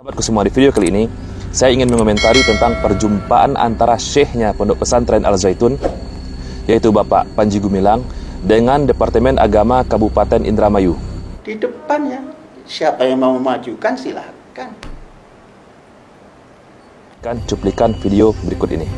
Sahabatku semua, di video kali ini saya ingin mengomentari tentang perjumpaan antara syekhnya Pondok Pesantren Al Zaitun, yaitu Bapak Panji Gumilang, dengan Departemen Agama Kabupaten Indramayu. Di depannya, siapa yang mau memajukan silahkan. Cuplikan video berikut ini.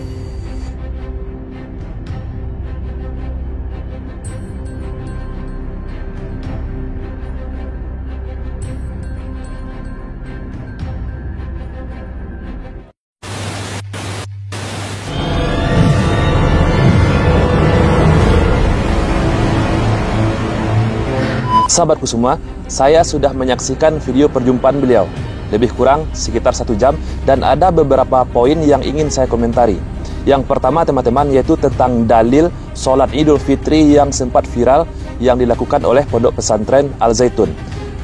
Sahabatku semua, saya sudah menyaksikan video perjumpaan beliau, lebih kurang sekitar 1 jam, dan ada beberapa poin yang ingin saya komentari. Yang pertama teman-teman, yaitu tentang dalil sholat Idul Fitri yang sempat viral yang dilakukan oleh Pondok Pesantren Al Zaitun,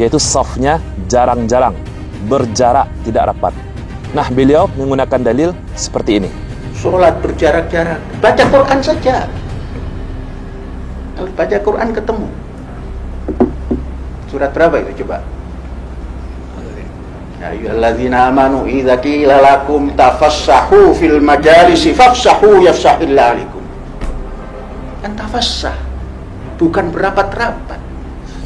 yaitu shafnya jarang-jarang, berjarak, tidak rapat. Nah, beliau menggunakan dalil seperti ini. Sholat berjarak-jarak, baca Quran saja. Kalau baca Quran ketemu. Surat berapa itu coba? Ya ayyuhalladzina amanu idza qila lakum tafassahu fil majalisi fafsahu yafsahillahu alaikum. Kan tafassah, bukan berapat-rapat.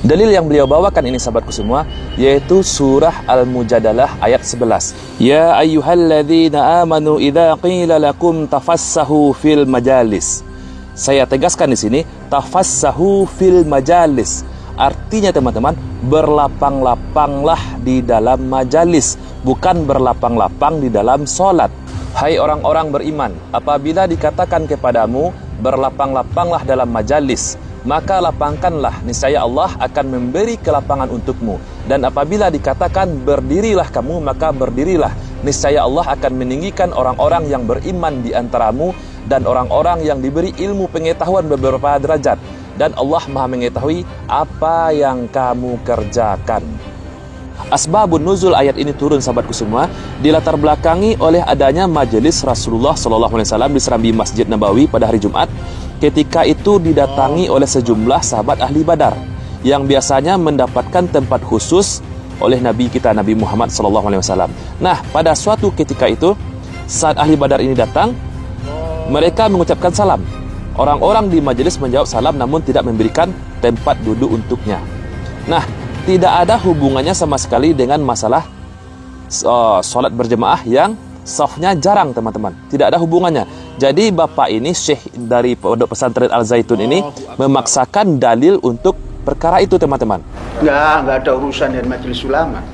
Dalil yang beliau bawakan ini sahabatku semua, yaitu surah Al-Mujadalah ayat 11. Ya ayyuhalladzina amanu idza qila lakum tafassahu fil majalis. Saya tegaskan di sini, tafassahu fil majalis. Artinya teman-teman, berlapang-lapanglah di dalam majalis, bukan berlapang-lapang di dalam sholat. Hai orang-orang beriman, apabila dikatakan kepadamu berlapang-lapanglah dalam majalis, maka lapangkanlah, niscaya Allah akan memberi kelapangan untukmu. Dan apabila dikatakan berdirilah kamu, maka berdirilah, niscaya Allah akan meninggikan orang-orang yang beriman di antaramu dan orang-orang yang diberi ilmu pengetahuan beberapa derajat. Dan Allah Maha mengetahui apa yang kamu kerjakan. Asbabun nuzul ayat ini turun sahabatku semua dilatar belakangi oleh adanya majelis Rasulullah SAW di serambi Masjid Nabawi pada hari Jumat. Ketika itu didatangi oleh sejumlah sahabat ahli Badar yang biasanya mendapatkan tempat khusus oleh Nabi kita Nabi Muhammad SAW. Nah, pada suatu ketika itu saat ahli Badar ini datang, mereka mengucapkan salam. Orang-orang di majelis menjawab salam namun tidak memberikan tempat duduk untuknya. Nah, tidak ada hubungannya sama sekali dengan masalah sholat berjemaah yang safnya jarang teman-teman. Tidak ada hubungannya. Jadi bapak ini, syekh dari Pondok Pesantren Al Zaitun ini memaksakan dalil untuk perkara itu teman-teman. Nggak ada urusan dengan majelis ulama.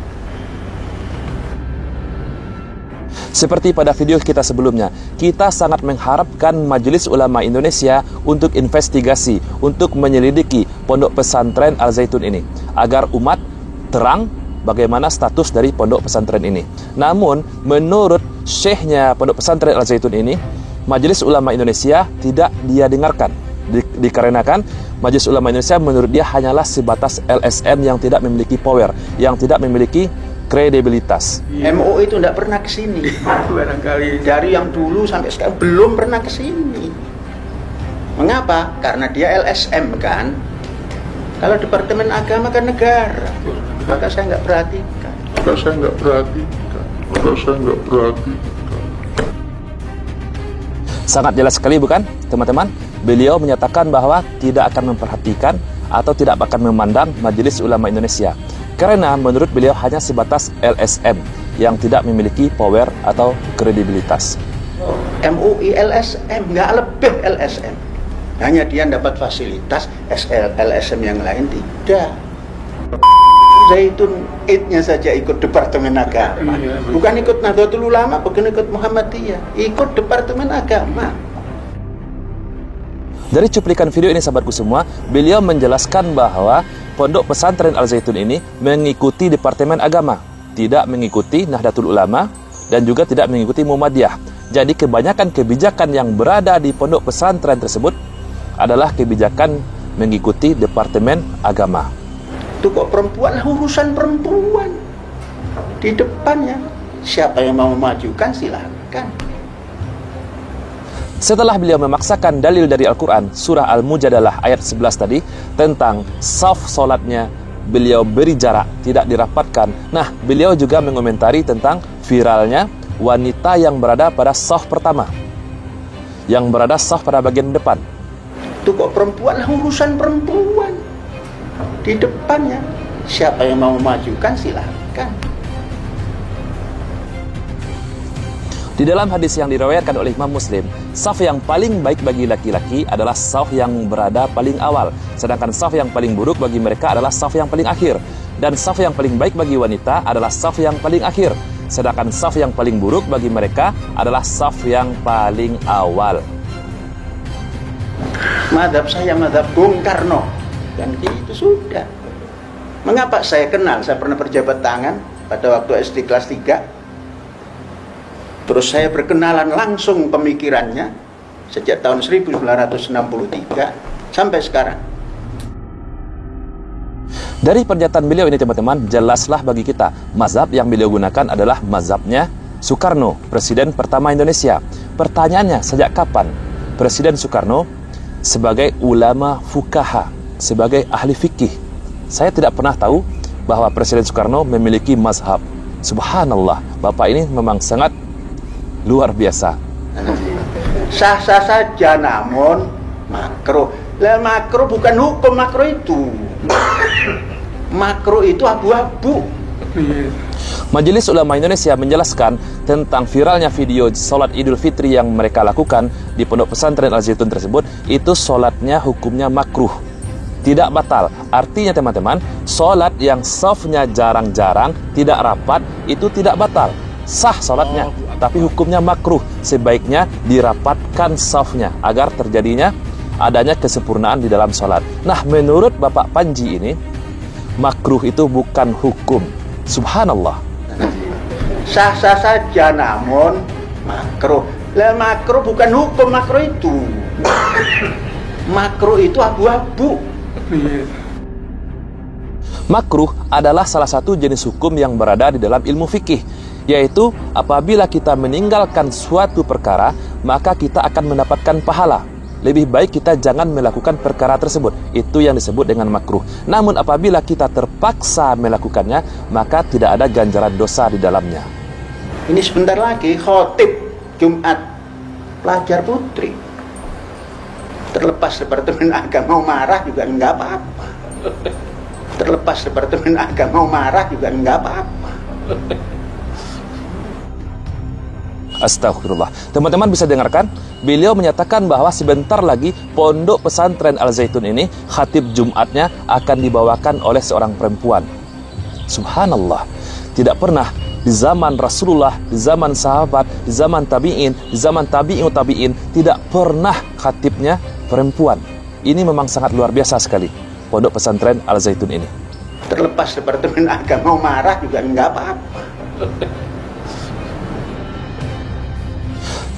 Seperti pada video kita sebelumnya, kita sangat mengharapkan Majelis Ulama Indonesia untuk investigasi, untuk menyelidiki Pondok Pesantren Al Zaitun ini, agar umat terang bagaimana status dari Pondok Pesantren ini. Namun, menurut syekhnya Pondok Pesantren Al Zaitun ini, Majelis Ulama Indonesia tidak dia dengarkan. Dikarenakan Majelis Ulama Indonesia menurut dia hanyalah sebatas LSM yang tidak memiliki power, yang tidak memiliki kredibilitas. MUI itu tidak pernah ke sini. Barangkali dari yang dulu sampai sekarang belum pernah ke sini. Mengapa? Karena dia LSM kan. Kalau Departemen Agama kan negara. Maka saya nggak perhatikan. Sangat jelas sekali bukan, teman-teman? Beliau menyatakan bahwa tidak akan memperhatikan atau tidak akan memandang Majelis Ulama Indonesia. Karena menurut beliau hanya sebatas LSM yang tidak memiliki power atau kredibilitas. MUI LSM, nggak lebih LSM. Hanya dia dapat fasilitas, LSM yang lain tidak. Zaitun nya saja ikut Departemen Agama. Bukan ikut Nahdlatul Ulama, bukan ikut Muhammadiyah. Ikut Departemen Agama. Dari cuplikan video ini sahabatku semua, beliau menjelaskan bahwa Pondok Pesantren Al Zaitun ini mengikuti Departemen Agama, tidak mengikuti Nahdlatul Ulama, dan juga tidak mengikuti Muhammadiyah. Jadi kebanyakan kebijakan yang berada di Pondok Pesantren tersebut adalah kebijakan mengikuti Departemen Agama. Itu kok perempuan, urusan perempuan. Di depannya, siapa yang mau memajukan silahkan. Setelah beliau memaksakan dalil dari Al-Quran, surah Al-Mujadalah ayat 11 tadi, tentang saf solatnya beliau beri jarak, tidak dirapatkan. Nah, beliau juga mengomentari tentang viralnya wanita yang berada pada saf pertama, yang berada saf pada bagian depan. Itu kok perempuan, urusan perempuan di depannya. Siapa yang mau majukan silahkan. Di dalam hadis yang diriwayatkan oleh Imam Muslim, saf yang paling baik bagi laki-laki adalah saf yang berada paling awal, sedangkan saf yang paling buruk bagi mereka adalah saf yang paling akhir. Dan saf yang paling baik bagi wanita adalah saf yang paling akhir, sedangkan saf yang paling buruk bagi mereka adalah saf yang paling awal. Madhab saya madhab Bung Karno, dan itu sudah. Mengapa saya kenal? Saya pernah berjabat tangan pada waktu SD kelas 3. Terus saya berkenalan langsung pemikirannya sejak tahun 1963 sampai sekarang. Dari pernyataan beliau ini teman-teman, jelaslah bagi kita, mazhab yang beliau gunakan adalah mazhabnya Soekarno, Presiden pertama Indonesia. Pertanyaannya, sejak kapan Presiden Soekarno sebagai ulama fuqaha, sebagai ahli fikih? Saya tidak pernah tahu bahwa Presiden Soekarno memiliki mazhab. Subhanallah, Bapak ini memang sangat luar biasa. Sah-sah saja, namun makro. Lah makro bukan hukum, makro itu. Makro itu abu-abu. Majelis Ulama Indonesia menjelaskan tentang viralnya video sholat Idul Fitri yang mereka lakukan di Pondok Pesantren Al Zaitun tersebut. Itu sholatnya hukumnya makruh, tidak batal. Artinya teman-teman, sholat yang safnya jarang-jarang, tidak rapat, itu tidak batal, sah sholatnya, tapi hukumnya makruh. Sebaiknya dirapatkan safnya agar terjadinya adanya kesempurnaan di dalam sholat. Nah, menurut Bapak Panji ini, makruh itu bukan hukum. Subhanallah. Sah-sah saja, namun makruh. Lah makruh bukan hukum, makruh itu. Makruh itu abu-abu. Makruh adalah salah satu jenis hukum yang berada di dalam ilmu fikih, yaitu apabila kita meninggalkan suatu perkara, maka kita akan mendapatkan pahala. Lebih baik kita jangan melakukan perkara tersebut. Itu yang disebut dengan makruh. Namun apabila kita terpaksa melakukannya, maka tidak ada ganjaran dosa di dalamnya. Ini sebentar lagi khotib Jumat pelajar putri. Terlepas Departemen Agama mau marah juga enggak apa-apa. Terlepas Departemen Agama mau marah juga enggak apa-apa. Astagfirullah. Teman-teman bisa dengarkan, beliau menyatakan bahwa sebentar lagi Pondok Pesantren Al Zaitun ini khatib Jumatnya akan dibawakan oleh seorang perempuan. Subhanallah. Tidak pernah di zaman Rasulullah, di zaman sahabat, di zaman tabi'in, di zaman tabi'in tabi'in, tidak pernah khatibnya perempuan. Ini memang sangat luar biasa sekali Pondok Pesantren Al Zaitun ini. Terlepas Departemen Agama mau marah juga enggak apa-apa.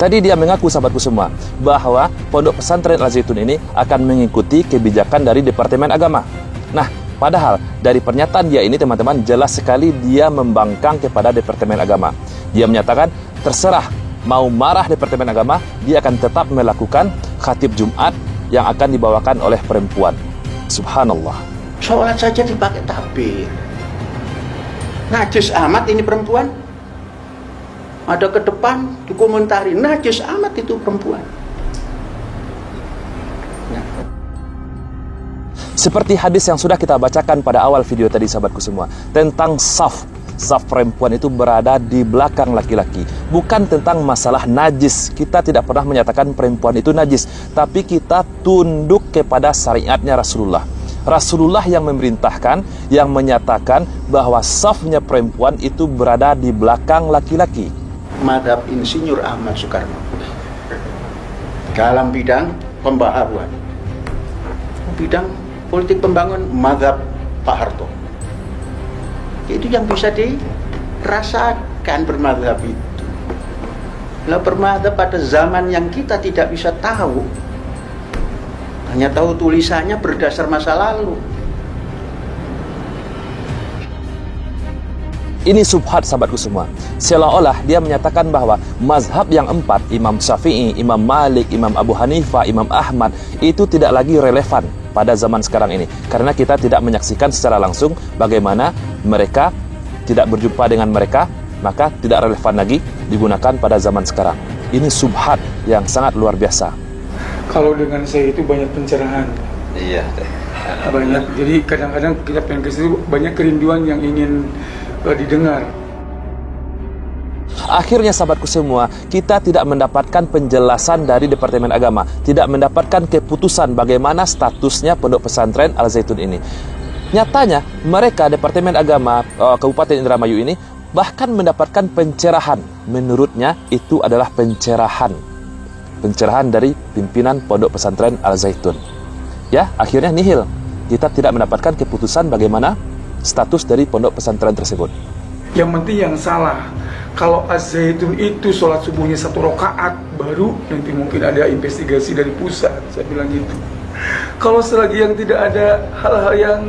Tadi dia mengaku, sahabatku semua, bahwa Pondok Pesantren Al Zaitun ini akan mengikuti kebijakan dari Departemen Agama. Nah, padahal dari pernyataan dia ini teman-teman, jelas sekali dia membangkang kepada Departemen Agama. Dia menyatakan terserah mau marah Departemen Agama, dia akan tetap melakukan khatib Jumat yang akan dibawakan oleh perempuan. Subhanallah. Sholat saja dipakai takbir. Najis amat ini perempuan. Ada ke depan dikomentari, najis amat itu perempuan. Seperti hadis yang sudah kita bacakan pada awal video tadi sahabatku semua, tentang saf perempuan itu berada di belakang laki-laki. Bukan tentang masalah najis. Kita tidak pernah menyatakan perempuan itu najis, tapi kita tunduk kepada syariatnya Rasulullah. Rasulullah yang memerintahkan, yang menyatakan bahwa safnya perempuan itu berada di belakang laki-laki. Madhab Insinyur Ahmad Soekarno dalam bidang pembaharuan, bidang politik pembangunan, madhab Pak Harto. Itu yang bisa dirasakan bermadhab itu. Lah bermadhab pada zaman yang kita tidak bisa tahu, hanya tahu tulisannya berdasar masa lalu. Ini subhat sahabatku semua. Seolah-olah dia menyatakan bahwa mazhab yang 4, Imam Syafi'i, Imam Malik, Imam Abu Hanifah, Imam Ahmad, itu tidak lagi relevan pada zaman sekarang ini. Karena kita tidak menyaksikan secara langsung bagaimana mereka, tidak berjumpa dengan mereka, maka tidak relevan lagi digunakan pada zaman sekarang. Ini subhat yang sangat luar biasa. Kalau dengan saya itu banyak pencerahan. Iya. Banyak. Jadi kadang-kadang kita pengen ke situ, banyak kerinduan yang ingin didengar. Akhirnya sahabatku semua, kita tidak mendapatkan penjelasan dari Departemen Agama, tidak mendapatkan keputusan bagaimana statusnya Pondok Pesantren Al-Zaitun ini. Nyatanya mereka Departemen Agama Kabupaten Indramayu ini bahkan mendapatkan pencerahan. Menurutnya itu adalah pencerahan dari pimpinan Pondok Pesantren Al-Zaitun. Ya, akhirnya nihil. Kita tidak mendapatkan keputusan bagaimana status dari pondok pesantren tersebut. Yang penting yang salah, kalau Az-Zaitun itu sholat subuhnya 1 rakaat, baru nanti mungkin ada investigasi dari pusat. Saya bilang gitu. Kalau selagi yang tidak ada hal-hal yang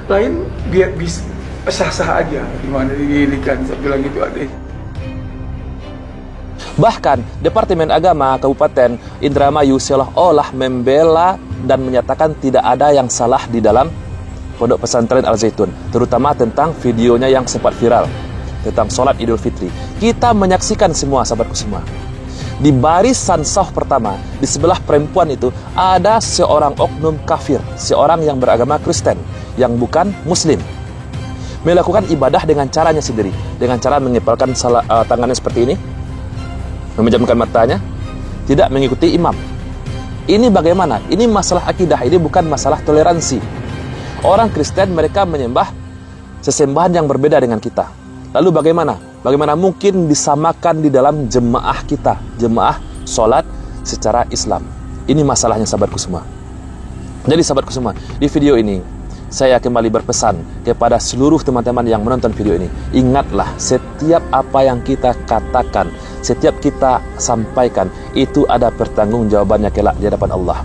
lain, biar bisa sah-sah aja. Gimana ini kan, saya bilang gitu ada. Bahkan Departemen Agama Kabupaten Indramayu seolah-olah membela dan menyatakan tidak ada yang salah di dalam Pondok Pesantren Al-Zaitun, terutama tentang videonya yang sempat viral tentang sholat Idul Fitri. Kita menyaksikan semua sahabatku semua. Di barisan saf pertama, di sebelah perempuan itu ada seorang oknum kafir, seorang yang beragama Kristen, yang bukan Muslim, melakukan ibadah dengan caranya sendiri, dengan cara mengepalkan tangannya seperti ini, memejamkan matanya, tidak mengikuti imam. Ini bagaimana? Ini masalah akidah, ini bukan masalah toleransi. Orang Kristen mereka menyembah sesembahan yang berbeda dengan kita. Lalu bagaimana? Bagaimana mungkin disamakan di dalam jemaah kita, jemaah sholat secara Islam? Ini masalahnya sahabatku semua. Jadi sahabatku semua, di video ini saya kembali berpesan kepada seluruh teman-teman yang menonton video ini. Ingatlah, setiap apa yang kita katakan, setiap kita sampaikan, itu ada pertanggungjawabannya kelak di hadapan Allah.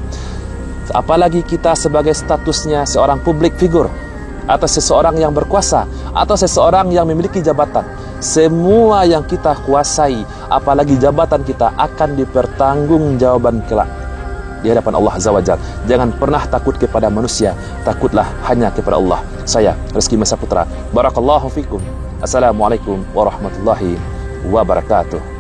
Apalagi kita sebagai statusnya seorang publik figur, atau seseorang yang berkuasa, atau seseorang yang memiliki jabatan. Semua yang kita kuasai, apalagi jabatan kita, akan dipertanggungjawabkan kelak di hadapan Allah Azza wa Jalla. Jangan pernah takut kepada manusia, takutlah hanya kepada Allah. Saya Rizky Mesa Putra, barakallahu fikum. Assalamualaikum warahmatullahi wabarakatuh.